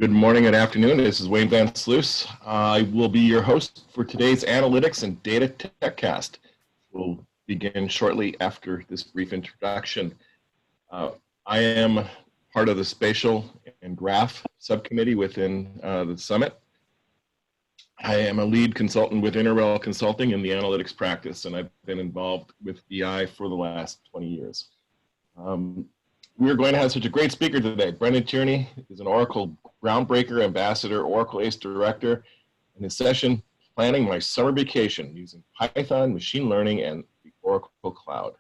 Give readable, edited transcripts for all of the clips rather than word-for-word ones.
Good morning and afternoon. This is Wayne Van Sluis. I will be your host for today's Analytics and Data TechCast. We'll begin shortly after this brief introduction. I am part of the Spatial and Graph subcommittee within the Summit. I am a lead consultant with Interrel Consulting in the analytics practice, and I've been involved with BI for the last 20 years. We're going to have such a great speaker today. Brendan Tierney is an Oracle Groundbreaker Ambassador, Oracle ACE Director, in his session, Planning My Summer Vacation Using Python, Machine Learning, and the Oracle Cloud.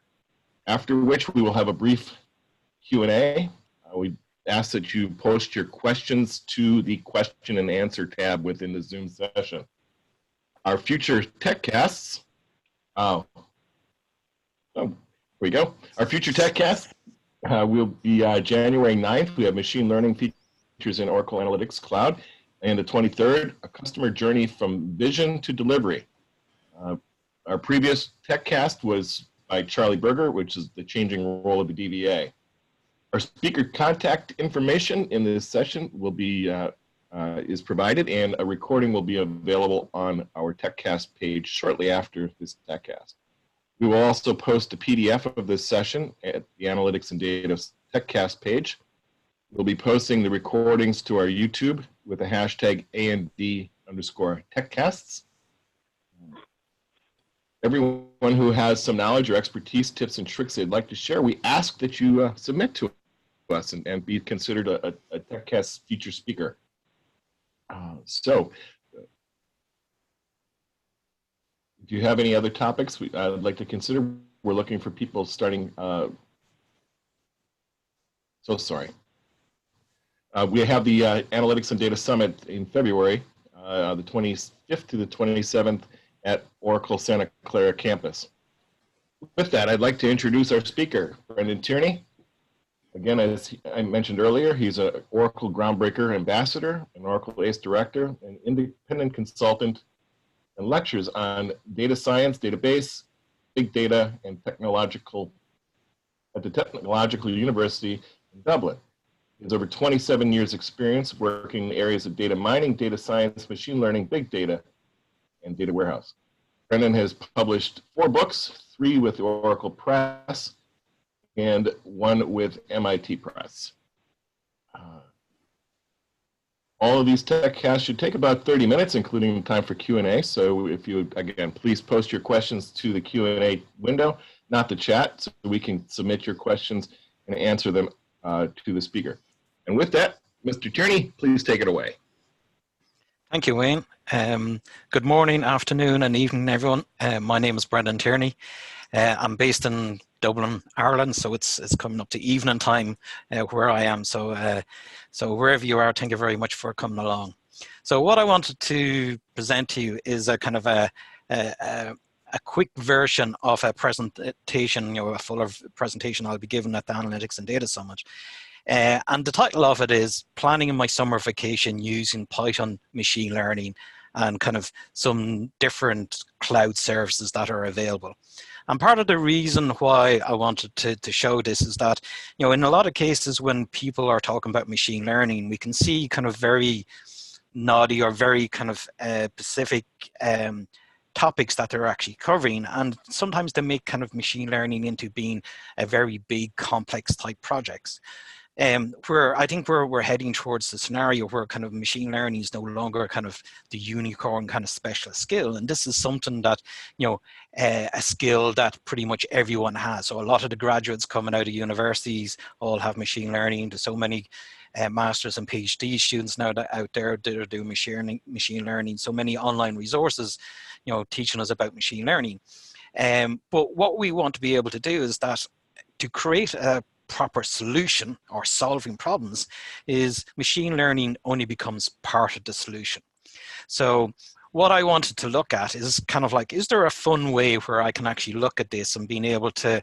After which we will have a brief Q&A. We ask that you post your questions to the question and answer tab within the Zoom session. Our future TechCasts, here we go. Our future TechCasts will be January 9th. We have machine learning features in Oracle Analytics Cloud. And the 23rd, a customer journey from vision to delivery. Our previous TechCast was by Charlie Berger, which is the changing role of the DVA. Our speaker contact information in this session will be is provided, and a recording will be available on our TechCast page shortly after this TechCast. We will also post a PDF of this session at the Analytics and Data TechCast page. We'll be posting the recordings to our YouTube with the hashtag #AND_TechCasts. Everyone who has some knowledge or expertise, tips, and tricks they'd like to share, we ask that you submit to us and be considered a TechCast feature speaker. Do you have any other topics I'd like to consider? We're looking for people starting. We have the Analytics and Data Summit in February, the 25th to the 27th at Oracle Santa Clara campus. With that, I'd like to introduce our speaker, Brendan Tierney. Again, as I mentioned earlier, he's an Oracle Groundbreaker Ambassador, an Oracle ACE Director, an independent consultant, and lectures on data science, database, big data, and technological at the Technological University in Dublin. He has over 27 years experience working in areas of data mining, data science, machine learning, big data, and data warehouse. Brendan has published 4 books, 3 with the Oracle Press, and 1 with MIT Press. All of these TechCasts should take about 30 minutes, including time for Q&A. So if you, again, please post your questions to the Q&A window, not the chat, so we can submit your questions and answer them to the speaker. And with that, Mr. Tierney, please take it away. Thank you, Wayne. Good morning, afternoon, and evening, everyone. My name is Brendan Tierney. I'm based in Dublin, Ireland, so it's coming up to evening time where I am. So wherever you are, thank you very much for coming along. So what I wanted to present to you is a kind of a quick version of a presentation, a fuller presentation I'll be giving at the Analytics and Data Summit. And the title of it is Planning My Summer Vacation Using Python, Machine Learning, and kind of some different cloud services that are available. And part of the reason why I wanted to show this is that, in a lot of cases when people are talking about machine learning, we can see kind of very naughty or very kind of specific topics that they're actually covering. And sometimes they make kind of machine learning into being a very big, complex type projects. Where I think we're heading towards the scenario where kind of machine learning is no longer kind of the unicorn kind of specialist skill. And this is something that, a skill that pretty much everyone has. So a lot of the graduates coming out of universities all have machine learning. There's so many masters and PhD students now out there that are doing machine learning. So many online resources, teaching us about machine learning. But what we want to be able to do is that to create a proper solution or solving problems is machine learning only becomes part of the solution. So what I wanted to look at is kind of like, is there a fun way where I can actually look at this and being able to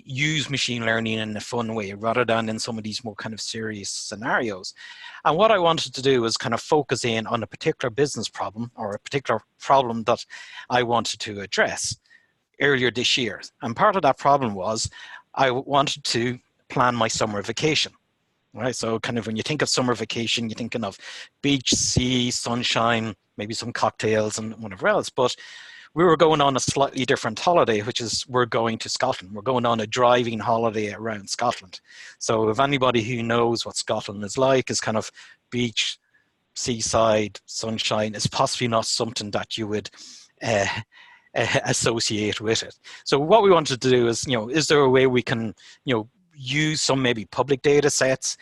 use machine learning in a fun way rather than in some of these more kind of serious scenarios. And what I wanted to do was kind of focus in on a particular business problem or a particular problem that I wanted to address earlier this year. And part of that problem was I wanted to plan my summer vacation. right? So kind of when you think of summer vacation, you're thinking of beach, sea, sunshine, maybe some cocktails and whatever else. But we were going on a slightly different holiday, which is we're going to Scotland. We're going on a driving holiday around Scotland. So if anybody who knows what Scotland is like, is kind of beach, seaside, sunshine, is possibly not something that you would uh, associate with it. So what we wanted to do is, is there a way we can, use some maybe public data sets,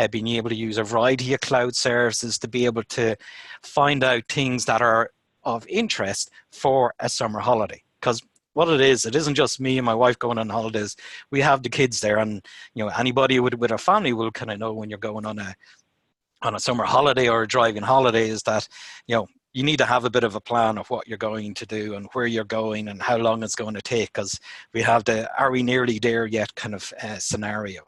being able to use a variety of cloud services to be able to find out things that are of interest for a summer holiday. Because what it isn't just me and my wife going on holidays. We have the kids there, and anybody with a family will kind of know when you're going on a summer holiday or a driving holiday is that you need to have a bit of a plan of what you're going to do and where you're going and how long it's going to take, because we have the "are we nearly there yet" kind of scenario.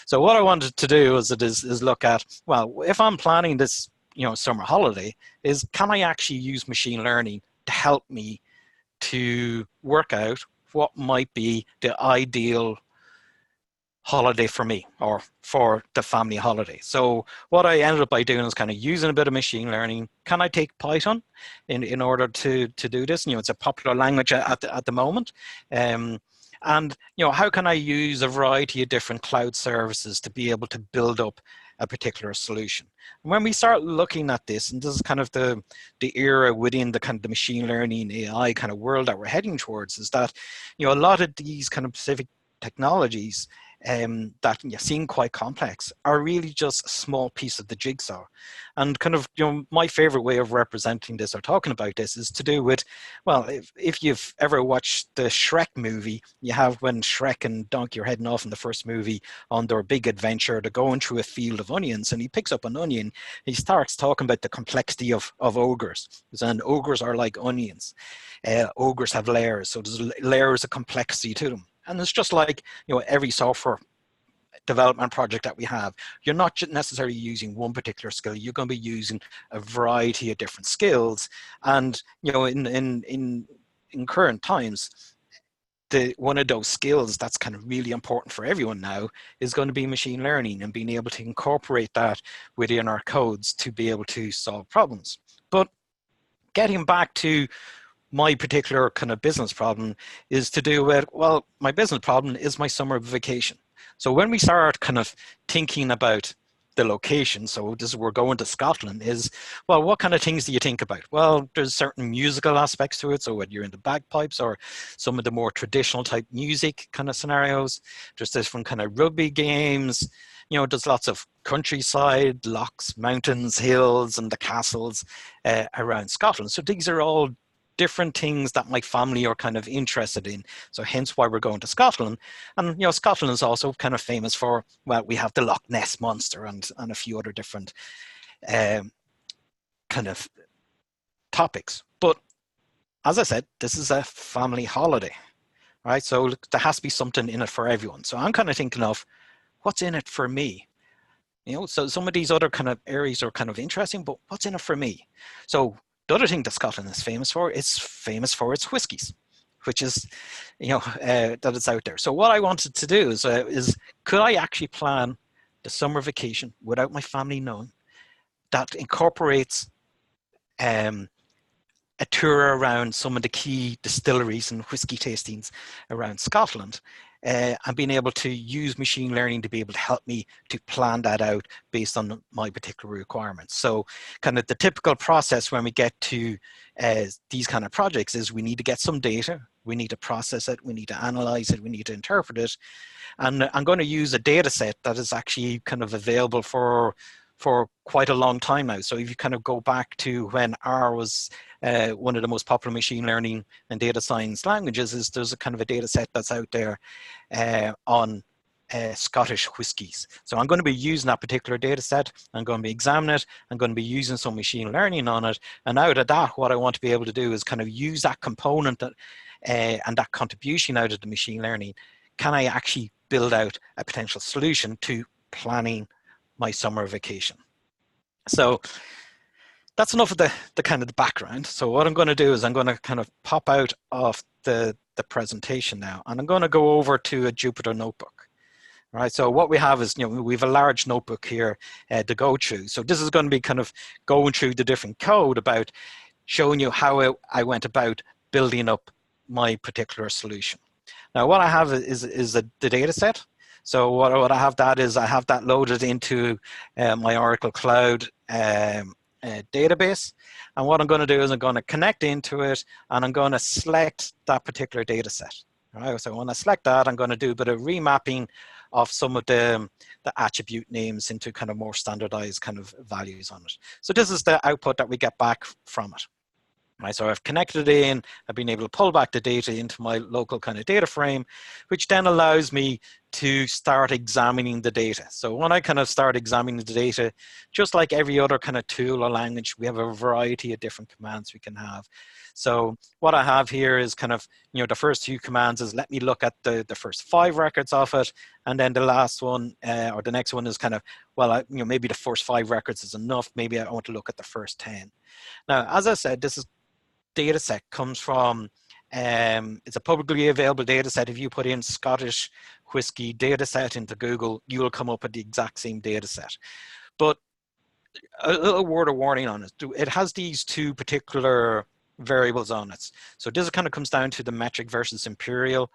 So what I wanted to do is look at, well, if I'm planning this summer holiday, is can I actually use machine learning to help me to work out what might be the ideal holiday for me or for the family holiday. So what I ended up by doing is kind of using a bit of machine learning. Can I take Python in order to do this? It's a popular language at the moment. And how can I use a variety of different cloud services to be able to build up a particular solution? And when we start looking at this, and this is kind of the era within the kind of the machine learning AI kind of world that we're heading towards, is that a lot of these kind of specific technologies that seem quite complex are really just a small piece of the jigsaw. And kind of my favorite way of representing this or talking about this is to do with, well, if you've ever watched the Shrek movie, you have when Shrek and Donkey are heading off in the first movie on their big adventure. They're going through a field of onions, and he picks up an onion. He starts talking about the complexity of ogres, and ogres are like onions. Ogres have layers, so there's layers of complexity to them. And it's just like, every software development project that we have, you're not necessarily using one particular skill. You're going to be using a variety of different skills. And, in current times, one of those skills that's kind of really important for everyone now is going to be machine learning and being able to incorporate that within our codes to be able to solve problems. But getting back to my particular kind of business problem is to do with, well, my business problem is my summer vacation. So when we start kind of thinking about the location, so this is, we're going to Scotland, is, well, what kind of things do you think about? Well, there's certain musical aspects to it. So whether you're into bagpipes or some of the more traditional type music kind of scenarios, there's different kind of rugby games, there's lots of countryside, lochs, mountains, hills, and the castles around Scotland. So these are all different things that my family are kind of interested in. So hence why we're going to Scotland. And, Scotland is also kind of famous for, well, we have the Loch Ness Monster and a few other different kind of topics. But as I said, this is a family holiday, right? So there has to be something in it for everyone. So I'm kind of thinking of what's in it for me. So some of these other kind of areas are kind of interesting, but what's in it for me? So the other thing that Scotland is famous for, it's famous for its whiskies, which is, that it's out there. So what I wanted to do is could I actually plan the summer vacation without my family knowing, that incorporates a tour around some of the key distilleries and whiskey tastings around Scotland, and being able to use machine learning to be able to help me to plan that out based on my particular requirements. So kind of the typical process when we get to these kind of projects is we need to get some data, we need to process it, we need to analyze it, we need to interpret it. And I'm going to use a data set that is actually kind of available for quite a long time now. So if you kind of go back to when R was one of the most popular machine learning and data science languages, is there's a kind of a data set that's out there on Scottish whiskies. So I'm going to be using that particular data set. I'm going to be examining it. I'm going to be using some machine learning on it. And out of that, what I want to be able to do is kind of use that component that, and that contribution out of the machine learning. Can I actually build out a potential solution to planning my summer vacation? So that's enough of the kind of the background. So what I'm going to do is I'm going to kind of pop out of the presentation now, and I'm going to go over to a Jupyter notebook. Right, so what we have is, we have a large notebook here to go through. So this is going to be kind of going through the different code about showing you how I went about building up my particular solution. Now, what I have is the data set. So what I have that is I have that loaded into my Oracle Cloud database. And what I'm going to do is I'm going to connect into it, and I'm going to select that particular data set. All right, so when I select that, I'm going to do a bit of remapping of some of the attribute names into kind of more standardized kind of values on it. So this is the output that we get back from it. Right, so I've connected it in, I've been able to pull back the data into my local kind of data frame, which then allows me to start examining the data. So when I kind of start examining the data, just like every other kind of tool or language, we have a variety of different commands we can have. So what I have here is kind of, the first two commands is let me look at the first 5 records of it. And then the last one, or the next one is kind of, well, maybe the first 5 records is enough. Maybe I want to look at the first 10. Now, as I said, this is data set comes from, it's a publicly available data set. If you put in Scottish whiskey data set into Google, you will come up with the exact same data set. But a little word of warning on it. It has these 2 particular variables on it. So this kind of comes down to the metric versus imperial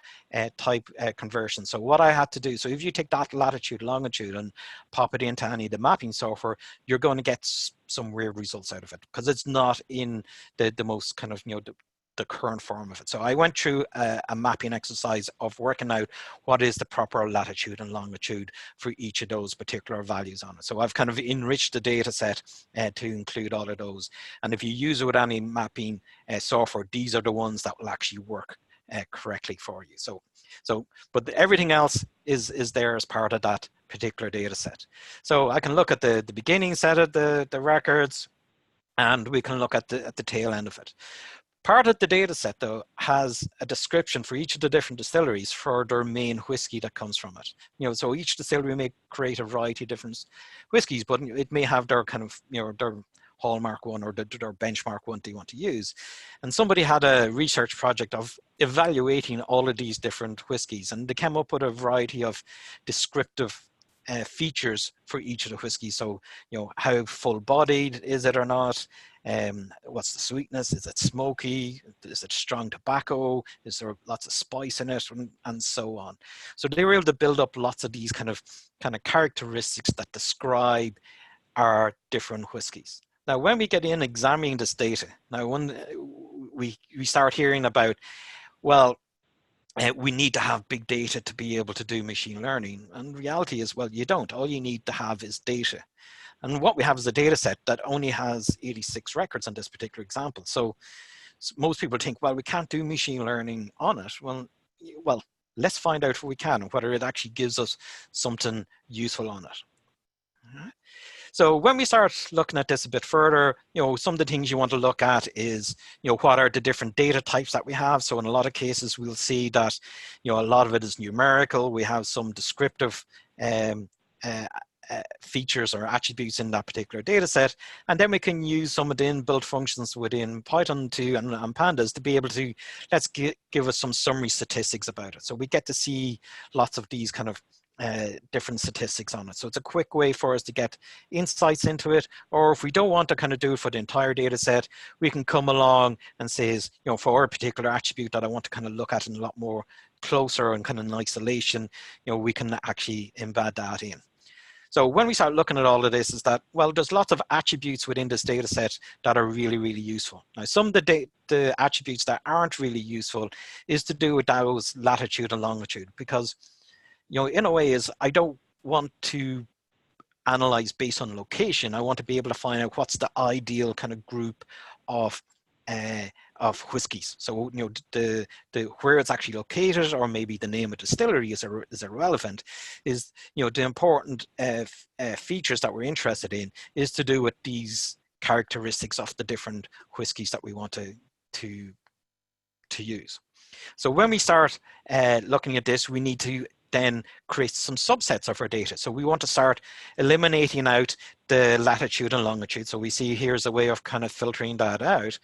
type conversion. So what I had to do, so if you take that latitude, longitude and pop it into any of the mapping software, you're going to get some weird results out of it because it's not in the most kind of, the current form of it. So I went through a mapping exercise of working out what is the proper latitude and longitude for each of those particular values on it. So I've kind of enriched the data set to include all of those. And if you use it with any mapping software, these are the ones that will actually work correctly for you. But everything else is there as part of that particular data set. So I can look at the beginning set of the records, and we can look at the tail end of it. Part of the data set, though, has a description for each of the different distilleries for their main whiskey that comes from it. So each distillery may create a variety of different whiskies, but it may have their kind of, their hallmark one or their benchmark one they want to use. And somebody had a research project of evaluating all of these different whiskies, and they came up with a variety of descriptive features for each of the whiskeys. So, how full-bodied is it or not? What's the sweetness? Is it smoky? Is it strong tobacco? Is there lots of spice in it? And so on. So they were able to build up lots of these kind of characteristics that describe our different whiskies. Now, when we get in examining this data, now when we start hearing about, well, we need to have big data to be able to do machine learning. And the reality is, well, you don't. All you need to have is data. And what we have is a data set that only has 86 records in this particular example. So most people think, well, we can't do machine learning on it. Well, let's find out if we can, and whether it actually gives us something useful on it. All right. So when we start looking at this a bit further, some of the things you want to look at is, what are the different data types that we have? So in a lot of cases, we'll see that, a lot of it is numerical. We have some descriptive features or attributes in that particular data set. And then we can use some of the inbuilt functions within Python and pandas to be able to, give us some summary statistics about it. So we get to see lots of these kind of different statistics on it. So it's a quick way for us to get insights into it. Or if we don't want to kind of do it for the entire data set, we can come along and say, for a particular attribute that I want to kind of look at in a lot more closer and kind of in isolation, we can actually embed that in. So when we start looking at all of this is that, well, there's lots of attributes within this data set that are really, really useful. Now, some of the attributes that aren't really useful is to do with those latitude and longitude, because, in a way is I don't want to analyze based on location. I want to be able to find out what's the ideal kind of group of whiskies. So the where it's actually located, or maybe the name of distillery is irrelevant. Is the important features that we're interested in is to do with these characteristics of the different whiskies that we want to use. So when we start looking at this, we need to then create some subsets of our data. So we want to start eliminating out the latitude and longitude. So we see here's a way of kind of filtering that out,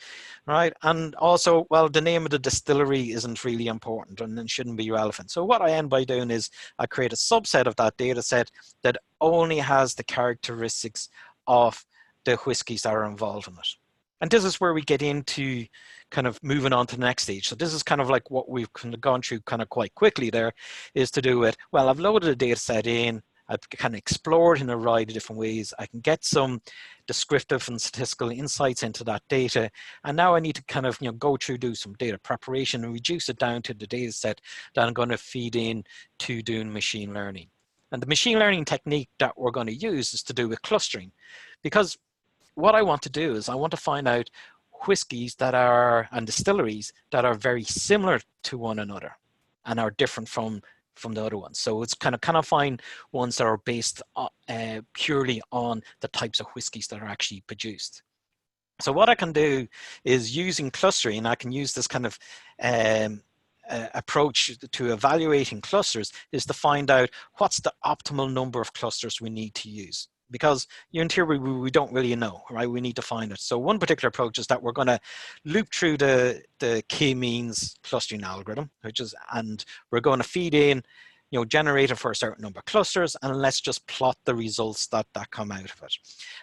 right? And also, well, the name of the distillery isn't really important and it shouldn't be relevant. So what I end by doing is I create a subset of that data set that only has the characteristics of the whiskies that are involved in it. And this is where we get into kind of moving on to the next stage. So this is kind of like what we've kind of gone through kind of quite quickly there, is to do it, well, I've loaded a data set in, I've kind of explored in a variety of different ways. I can get some descriptive and statistical insights into that data. And now I need to kind of, you know, go through, do some data preparation and reduce it down to the data set that I'm going to feed in to doing machine learning. And the machine learning technique that we're going to use is to do with clustering, because what I want to do is I want to find out whiskies that are, and distilleries that are very similar to one another and are different from the other ones. So it's kind of find ones that are based purely on the types of whiskies that are actually produced. So what I can do is, using clustering, I can use this kind of approach to evaluating clusters, is to find out what's the optimal number of clusters we need to use. Because in theory, we don't really know, right? We need to find it. So one particular approach is that we're going to loop through the k-means clustering algorithm, and we're going to feed in, you know, generate it for a certain number of clusters, and let's just plot the results that come out of it.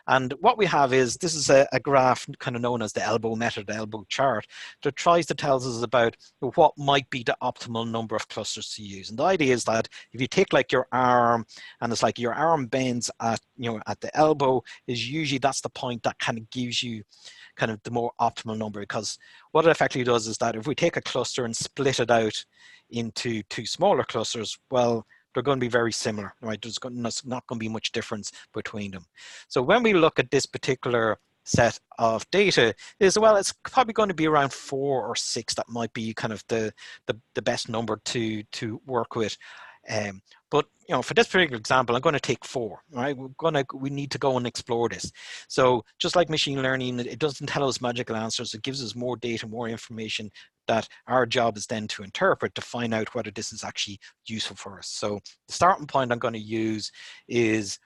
And what we have is, this is a graph kind of known as the elbow method, the elbow chart, that tries to tell us about what might be the optimal number of clusters to use. And the idea is that if you take like your arm, and it's like your arm bends at, you know, at the elbow, is usually that's the point that kind of gives you kind of the more optimal number. Because what it effectively does is that if we take a cluster and split it out into two smaller clusters, well, they're going to be very similar, right? There's not going to be much difference between them. So when we look at this particular set of data, is, well, it's probably going to be around 4 or 6 that might be kind of the best number to work with. But, you know, for this particular example, I'm going to take 4, right? We need to go and explore this. So just like machine learning, it doesn't tell us magical answers. It gives us more data, more information that our job is then to interpret, to find out whether this is actually useful for us. So the starting point I'm going to use is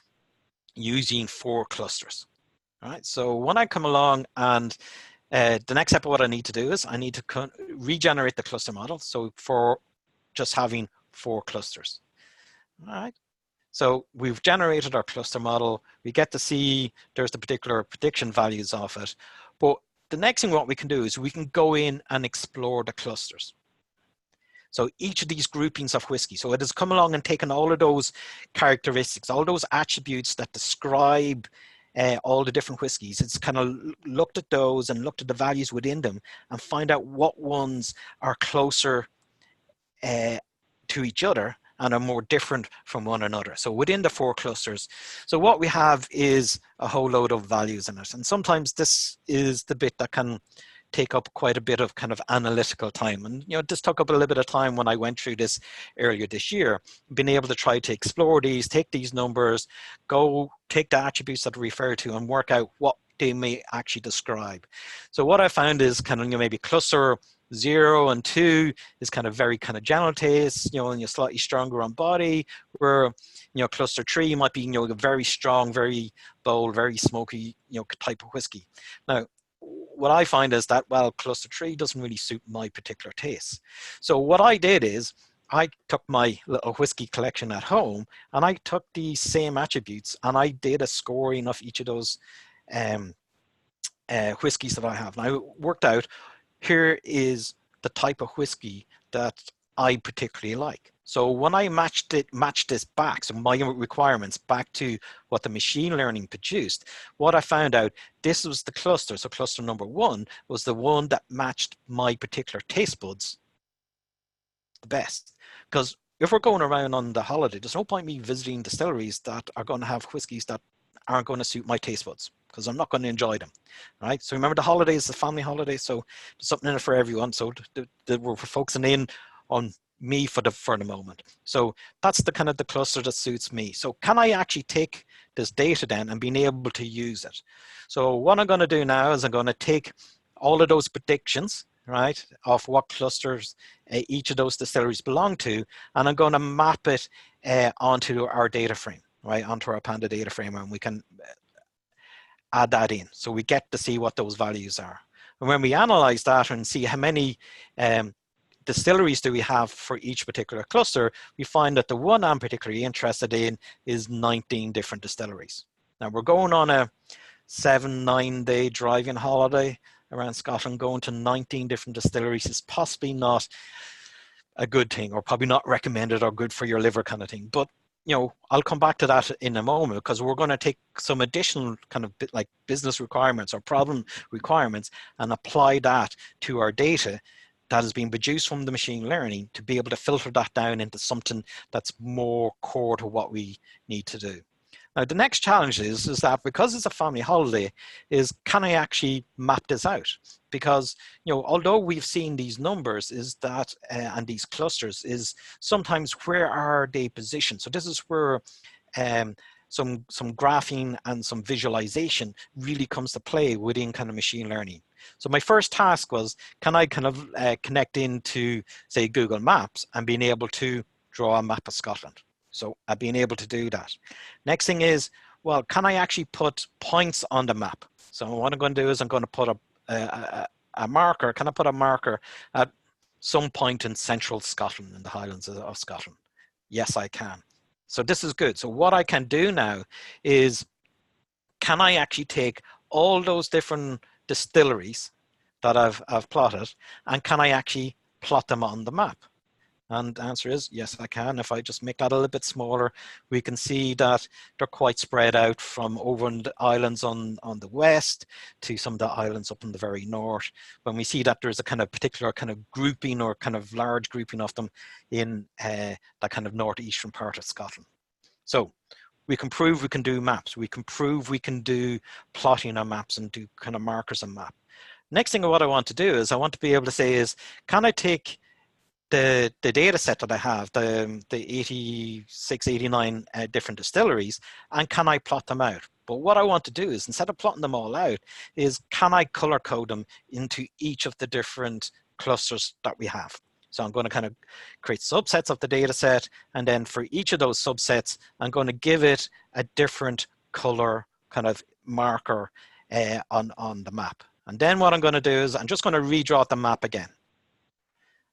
using 4 clusters. All right. So when I come along, and the next step of what I need to do is I need to regenerate the cluster model. So for just having 4 clusters. All right. So we've generated our cluster model. We get to see there's the particular prediction values of it. But the next thing what we can do is we can go in and explore the clusters. So each of these groupings of whiskey. So it has come along and taken all of those characteristics, all those attributes that describe all the different whiskies. It's kind of looked at those and looked at the values within them and find out what ones are closer to each other and are more different from one another. So within the 4 clusters, so what we have is a whole load of values in it. And sometimes this is the bit that can take up quite a bit of kind of analytical time. And, you know, this took up a little bit of time when I went through this earlier this year, being able to try to explore these, take these numbers, go take the attributes that I refer to and work out what they may actually describe. So what I found is kind of, you know, maybe cluster 0 and 2 is kind of very kind of general taste, you know, and you're slightly stronger on body, where, you know, cluster 3 might be, you know, a very strong, very bold, very smoky, you know, type of whiskey. Now, what I find is that, well, cluster 3 doesn't really suit my particular taste. So what I did is I took my little whiskey collection at home and I took the same attributes and I did a scoring of each of those whiskeys that I have. And I worked out, here is the type of whiskey that I particularly like. So when I matched this back, so my requirements back to what the machine learning produced, what I found out, this was the cluster. So cluster number 1 was the one that matched my particular taste buds the best. Because if we're going around on the holiday, there's no point me visiting distilleries that are going to have whiskies that aren't going to suit my taste buds, because I'm not going to enjoy them, right? So remember, the holiday is the family holiday, so there's something in it for everyone. So we're focusing in on me for the moment. So that's the kind of the cluster that suits me. So can I actually take this data then and being able to use it? So what I'm going to do now is I'm going to take all of those predictions right, of what clusters each of those distilleries belong to, and I'm going to map it onto our data frame, right, onto our Panda data frame, and we can add that in. So we get to see what those values are. And when we analyze that and see how many distilleries do we have for each particular cluster, we find that the one I'm particularly interested in is 19 different distilleries. Now we're going on a 7-9 day driving holiday around Scotland. Going to 19 different distilleries is possibly not a good thing, or probably not recommended or good for your liver kind of thing. But I'll come back to that in a moment, because we're going to take some additional kind of like business requirements or problem requirements and apply that to our data that has been produced from the machine learning to be able to filter that down into something that's more core to what we need to do. Now, the next challenge is that because it's a family holiday, is can I actually map this out? Because, although we've seen these numbers is that, and these clusters is sometimes where are they positioned? So this is where some graphing and some visualization really comes to play within kind of machine learning. So my first task was, can I kind of connect into, say, Google Maps and being able to draw a map of Scotland? So I've been able to do that. Next thing is, well, can I actually put points on the map? So what I'm going to do is I'm going to put a marker. Can I put a marker at some point in central Scotland, in the Highlands of Scotland? Yes, I can. So this is good. So what I can do now is, can I actually take all those different distilleries that I've plotted, and can I actually plot them on the map? And the answer is yes, I can. If I just make that a little bit smaller, we can see that they're quite spread out from over in the islands on the west to some of the islands up in the very north. When we see that there's a kind of particular kind of grouping or kind of large grouping of them in that kind of northeastern part of Scotland. So we can prove we can do maps. We can prove we can do plotting on maps and do kind of markers on map. Next thing what I want to do is I want to be able to say is, can I take the data set that I have, the 86, 89 different distilleries, and can I plot them out? But what I want to do is, instead of plotting them all out, is can I color code them into each of the different clusters that we have? So I'm going to kind of create subsets of the data set, and then for each of those subsets, I'm going to give it a different color kind of marker on the map. And then what I'm going to do is I'm just going to redraw the map again.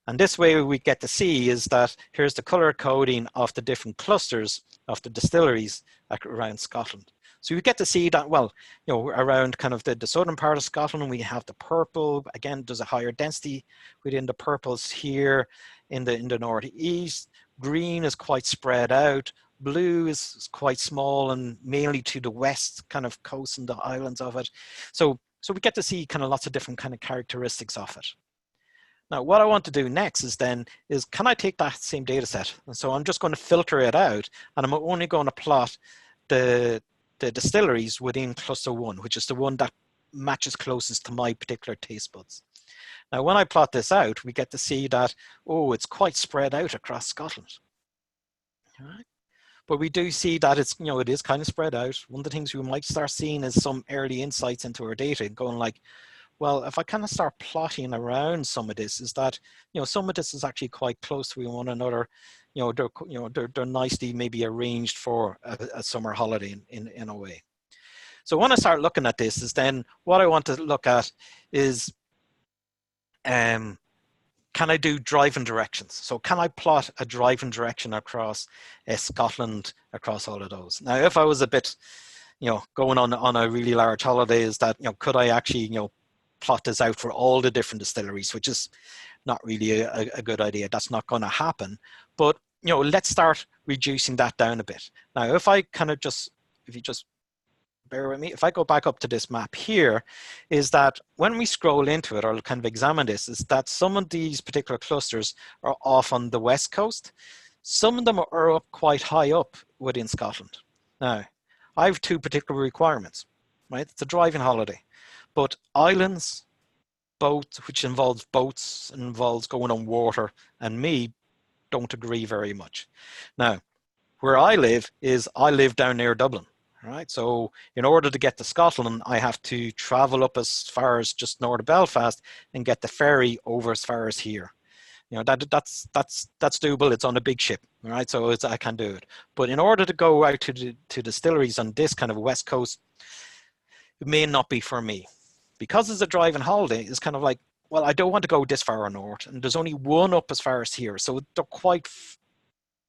And this way we get to see is that here's the color coding of the different clusters of the distilleries around Scotland. So you get to see that, well, around kind of the southern part of Scotland, we have the purple. Again, there's a higher density within the purples here in the northeast. Green is quite spread out. Blue is quite small and mainly to the west kind of coast and the islands of it. So we get to see kind of lots of different kind of characteristics of it. Now, what I want to do next is can I take that same data set? And so I'm just going to filter it out, and I'm only going to plot the distilleries within cluster 1, which is the one that matches closest to my particular taste buds. Now, when I plot this out, we get to see that, oh, it's quite spread out across Scotland. All right. But we do see that it's, it is kind of spread out. One of the things we might start seeing is some early insights into our data, going like, well, if I kind of start plotting around some of this, is that, some of this is actually quite close to one another. They're nicely maybe arranged for a summer holiday in a way. So when I start looking at this, is then what I want to look at is, can I do driving directions? So can I plot a driving direction across Scotland, across all of those? Now, if I was a bit, going on a really large holiday, is that, could I actually, plot this out for all the different distilleries, which is not really a good idea. That's not going to happen. But, let's start reducing that down a bit. Now, if I kind of if you just bear with me, if I go back up to this map here, is that when we scroll into it, or kind of examine this, is that some of these particular clusters are off on the west coast. Some of them are up quite high up within Scotland. Now, I have 2 particular requirements, right? It's a driving holiday. But islands, boats, which involves boats, involves going on water, and me don't agree very much. Now, where I live down near Dublin. All right, so in order to get to Scotland, I have to travel up as far as just north of Belfast and get the ferry over as far as here. You know, that's doable. It's on a big ship, all right? So I can do it. But in order to go out to distilleries on this kind of west coast, it may not be for me. Because it's a driving holiday, it's kind of like, well, I don't want to go this far north, and there's only one up as far as here. So they're quite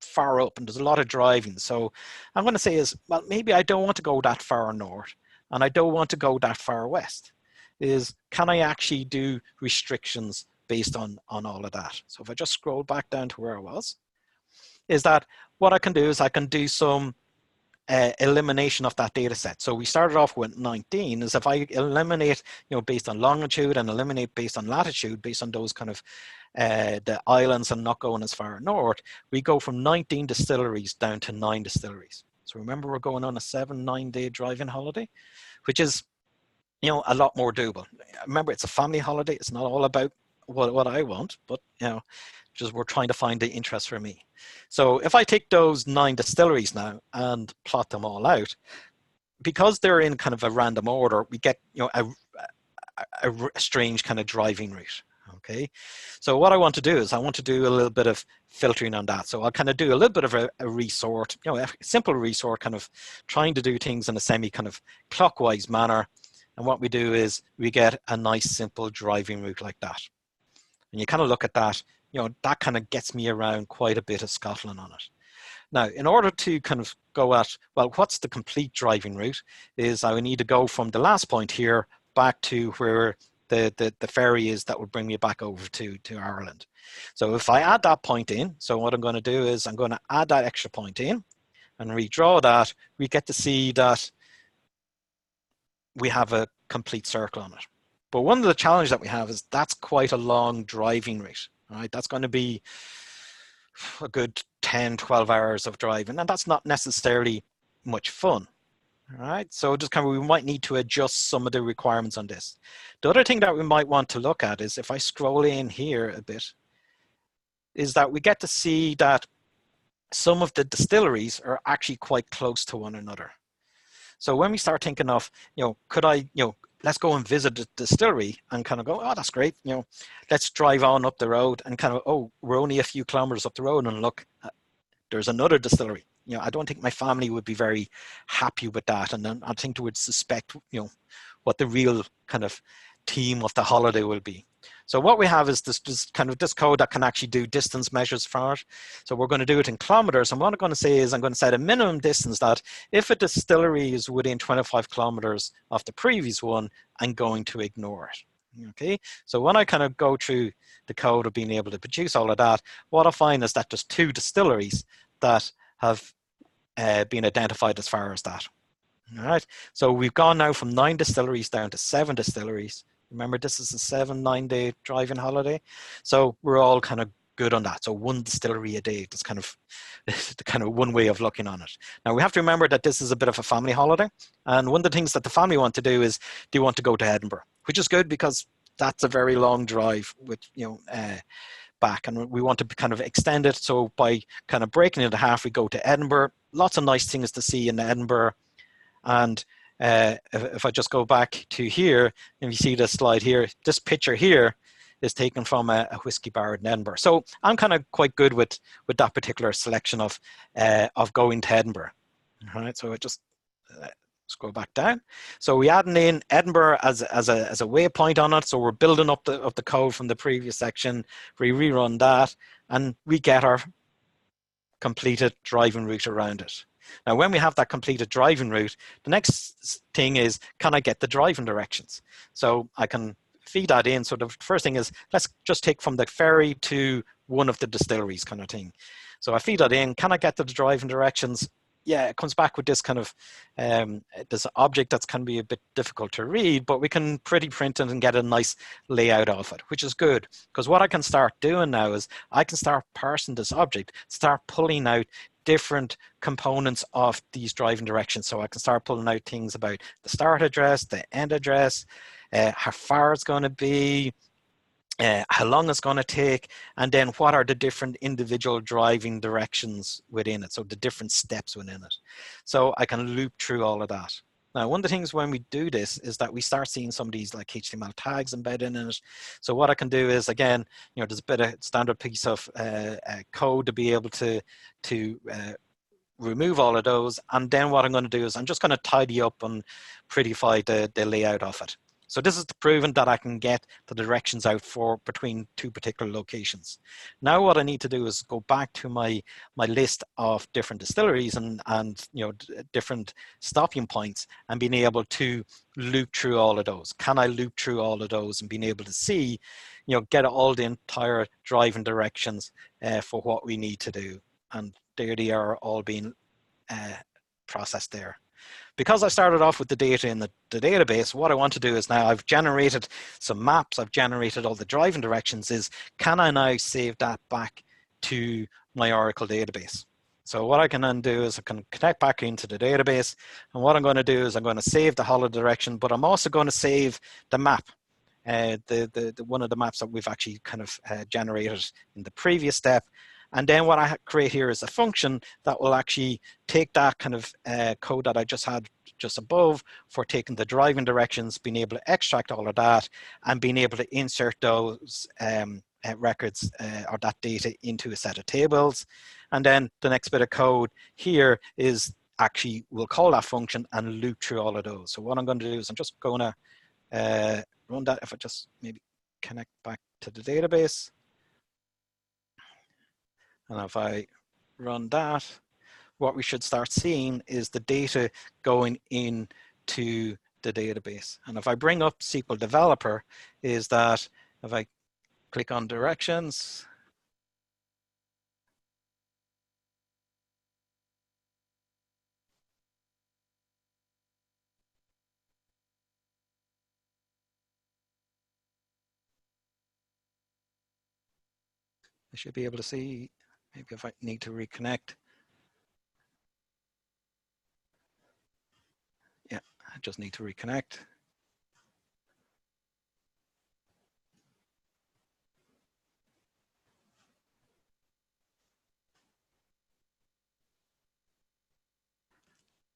far up and there's a lot of driving. So I'm going to say is, well, maybe I don't want to go that far north and I don't want to go that far west. Is, can I actually do restrictions based on all of that? So if I just scroll back down to where I was, is that what I can do is I can do some elimination of that data set. So we started off with 19, is if I eliminate, you know, based on longitude and eliminate based on latitude, based on those kind of the islands and not going as far north, we go from 19 distilleries down to 9 distilleries. So remember, we're going on a 7-9 day driving holiday, which is, you know, a lot more doable. Remember, it's a family holiday. It's not all about what I want, but, you know, just we're trying to find the interest for me. So if I take those 9 distilleries now and plot them all out, because they're in kind of a random order, we get, you know, a strange kind of driving route. Okay, so what I want to do is I want to do a little bit of filtering on that. So I'll kind of do a little bit of a resort, you know, a simple resort, kind of trying to do things in a semi kind of clockwise manner. And what we do is we get a nice simple driving route like that. And you kind of look at that, you know, that kind of gets me around quite a bit of Scotland on it. Now, in order to kind of go at, well, what's the complete driving route, is I would need to go from the last point here back to where the ferry is that would bring me back over to Ireland. So if I add that point in, so what I'm going to do is I'm going to add that extra point in and redraw that, we get to see that we have a complete circle on it. But one of the challenges that we have is that's quite a long driving route, right? That's going to be a good 10, 12 hours of driving, and that's not necessarily much fun. All right, so just kind of, we might need to adjust some of the requirements on this. The other thing that we might want to look at is, if I scroll in here a bit, is that we get to see that some of the distilleries are actually quite close to one another. So when we start thinking of, you know, could I, you know, let's go and visit the distillery and kind of go, oh, that's great. You know, let's drive on up the road and kind of, oh, we're only a few kilometers up the road and look, there's another distillery. You know, I don't think my family would be very happy with that. And then I think they would suspect, you know, what the real kind of theme of the holiday will be. So what we have is this kind of this code that can actually do distance measures for it. So we're going to do it in kilometers. And what I'm going to say is I'm going to set a minimum distance that if a distillery is within 25 kilometers of the previous one, I'm going to ignore it. Okay, so when I kind of go through the code of being able to produce all of that, what I find is that there's 2 distilleries that have been identified as far as that. All right, so we've gone now from 9 distilleries down to 7 distilleries. Remember, this is a 7-9 day driving holiday. So we're all kind of good on that. So 1 distillery a day, that's kind of the kind of one way of looking on it. Now we have to remember that this is a bit of a family holiday. And one of the things that the family want to do is they want to go to Edinburgh, which is good because that's a very long drive with, you know, back, and we want to kind of extend it. So by kind of breaking it in half, we go to Edinburgh. Lots of nice things to see in Edinburgh. And if I just go back to here, and you see this slide here, this picture here is taken from a whiskey bar in Edinburgh. So I'm kind of quite good with that particular selection of going to Edinburgh. All right, so I just scroll back down. So we adding in Edinburgh as a waypoint on it. So we're building up the code from the previous section. We rerun that, and we get our completed driving route around it. Now, when we have that completed driving route, the next thing is, can I get the driving directions? So I can feed that in. So the first thing is, let's just take from the ferry to one of the distilleries kind of thing. So I feed that in. Can I get the driving directions? Yeah, it comes back with this kind of this object that's can be a bit difficult to read, but we can pretty print it and get a nice layout of it, which is good. Because what I can start doing now is I can start parsing this object, start pulling out different components of these driving directions. So I can start pulling out things about the start address, the end address, how far it's going to be, how long it's going to take, and then what are the different individual driving directions within it, so the different steps within it. So I can loop through all of that. Now, one of the things when we do this is that we start seeing some of these like HTML tags embedded in it. So what I can do is, again, there's a bit of standard piece of code to be able to remove all of those. And then what I'm going to do is I'm just going to tidy up and prettify the layout of it. So this is the proving that I can get the directions out for between two particular locations. Now what I need to do is go back to my list of different distilleries and different stopping points, and being able to loop through all of those. Can I loop through all of those and being able to see, get all the entire driving directions for what we need to do. And there they are, all being processed there. Because I started off with the data in the database, what I want to do is, now I've generated some maps, I've generated all the driving directions, is can I now save that back to my Oracle database? So what I can then do is I can connect back into the database, and what I'm going to do is I'm going to save the holiday direction, but I'm also going to save the map. The one of the maps that we've actually kind of generated in the previous step. And then what I create here is a function that will actually take that kind of code that I just had just above for taking the driving directions, being able to extract all of that, and being able to insert those records or that data into a set of tables. And then the next bit of code here is actually, we'll call that function and loop through all of those. So what I'm going to do is I'm just going to run that. If I just maybe connect back to the database. And if I run that, what we should start seeing is the data going into the database. And if I bring up SQL Developer, is that if I click on directions, I should be able to see, maybe if I need to reconnect. Yeah, I just need to reconnect.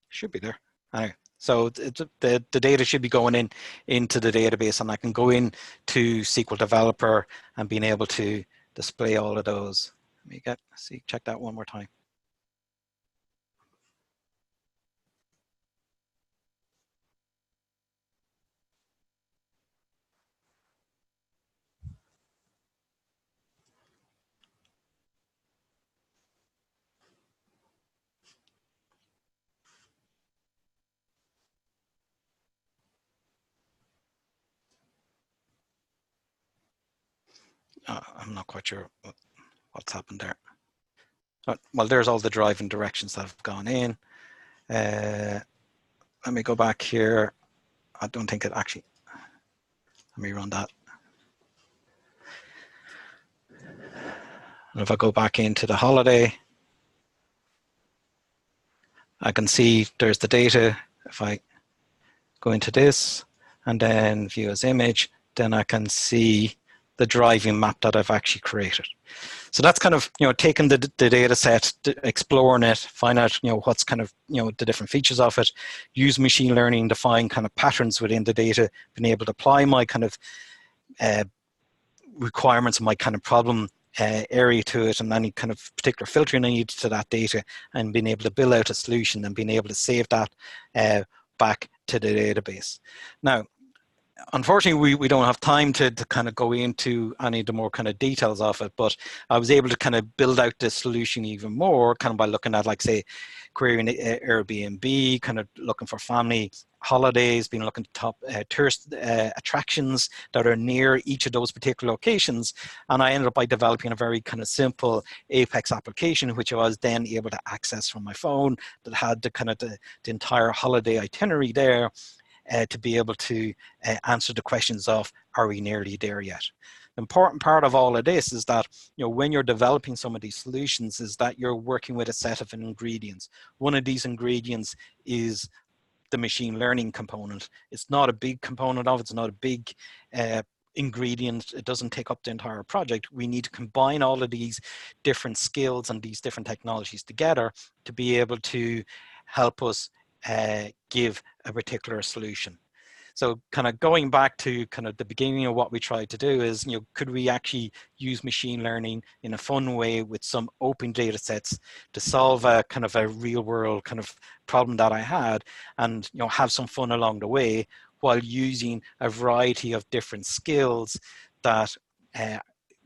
Should be there. Anyway, so the data should be going into the database, and I can go in to SQL Developer and being able to display all of those. Let me check that one more time. I'm not quite sure what's happened there. Well, there's all the driving directions that have gone in. Let me go back here. I don't think it actually, let me run that. And if I go back into the holiday, I can see there's the data. If I go into this and then view as image, then I can see the driving map that I've actually created. So that's kind of, taking the data set, exploring it, find out, what's kind of, the different features of it, use machine learning to find kind of patterns within the data, being able to apply my kind of requirements, my kind of problem area to it, and any kind of particular filtering I need to that data, and being able to build out a solution and being able to save that back to the database. Now, unfortunately, we don't have time to kind of go into any of the more kind of details of it, but I was able to kind of build out the solution even more kind of by looking at, like, say, querying Airbnb, kind of looking for family holidays, being looking at top tourist attractions that are near each of those particular locations. And I ended up by developing a very kind of simple Apex application, which I was then able to access from my phone, that had the kind of the entire holiday itinerary there. To be able to answer the questions of, are we nearly there yet? The important part of all of this is that, when you're developing some of these solutions, is that you're working with a set of ingredients. One of these ingredients is the machine learning component. It's not a big component of it. It's not a big ingredient. It doesn't take up the entire project. We need to combine all of these different skills and these different technologies together to be able to help us give a particular solution. So kind of going back to kind of the beginning of what we tried to do is, could we actually use machine learning in a fun way with some open data sets to solve a kind of a real world kind of problem that I had, and have some fun along the way while using a variety of different skills that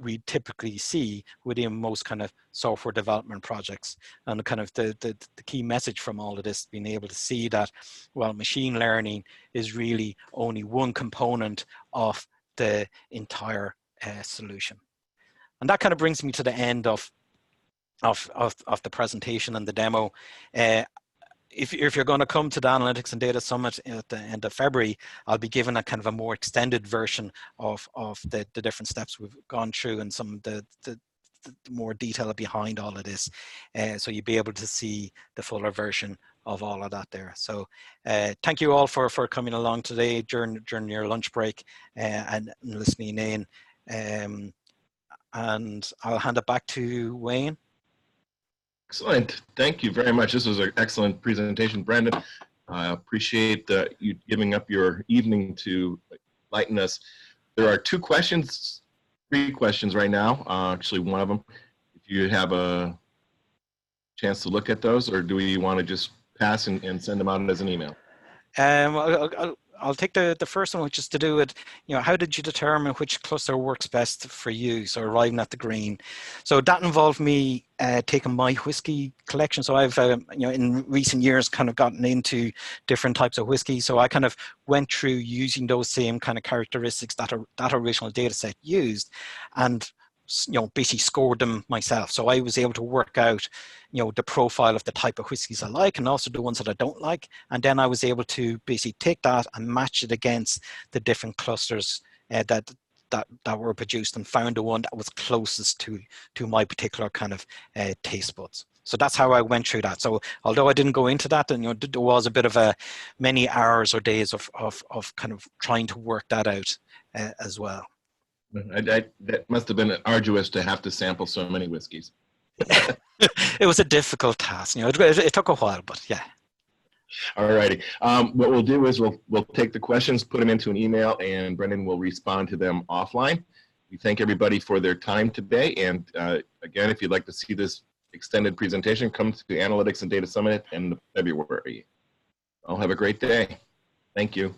we typically see within most kind of software development projects. And kind of the key message from all of this, being able to see that, well, machine learning is really only one component of the entire solution. And that kind of brings me to the end of the presentation and the demo. If you're going to come to the Analytics and Data Summit at the end of February, I'll be given a kind of a more extended version of the different steps we've gone through and some of the more detail behind all of this. So you'll be able to see the fuller version of all of that there. So thank you all for coming along today during your lunch break and listening in. And I'll hand it back to Wayne. Excellent. Thank you very much. This was an excellent presentation, Brendan. I appreciate you giving up your evening to enlighten us. There are three questions right now. Actually, one of them, if you have a chance to look at those, or do we want to just pass and send them out as an email? I'll take the first one, which is to do with, how did you determine which cluster works best for you? So arriving at the green. So that involved me taking my whiskey collection. So I've, in recent years kind of gotten into different types of whiskey. So I kind of went through using those same kind of characteristics that original data set used, and basically scored them myself. So I was able to work out, the profile of the type of whiskies I like and also the ones that I don't like. And then I was able to basically take that and match it against the different clusters that were produced, and found the one that was closest to my particular kind of taste buds. So that's how I went through that. So although I didn't go into that, and there was a bit of many hours or days of kind of trying to work that out as well. That must have been arduous to have to sample so many whiskeys. It was a difficult task. It took a while, but yeah. All righty. What we'll do is we'll take the questions, put them into an email, and Brendan will respond to them offline. We thank everybody for their time today. And again, if you'd like to see this extended presentation, come to the Analytics and Data Summit in February. I'll have a great day. Thank you.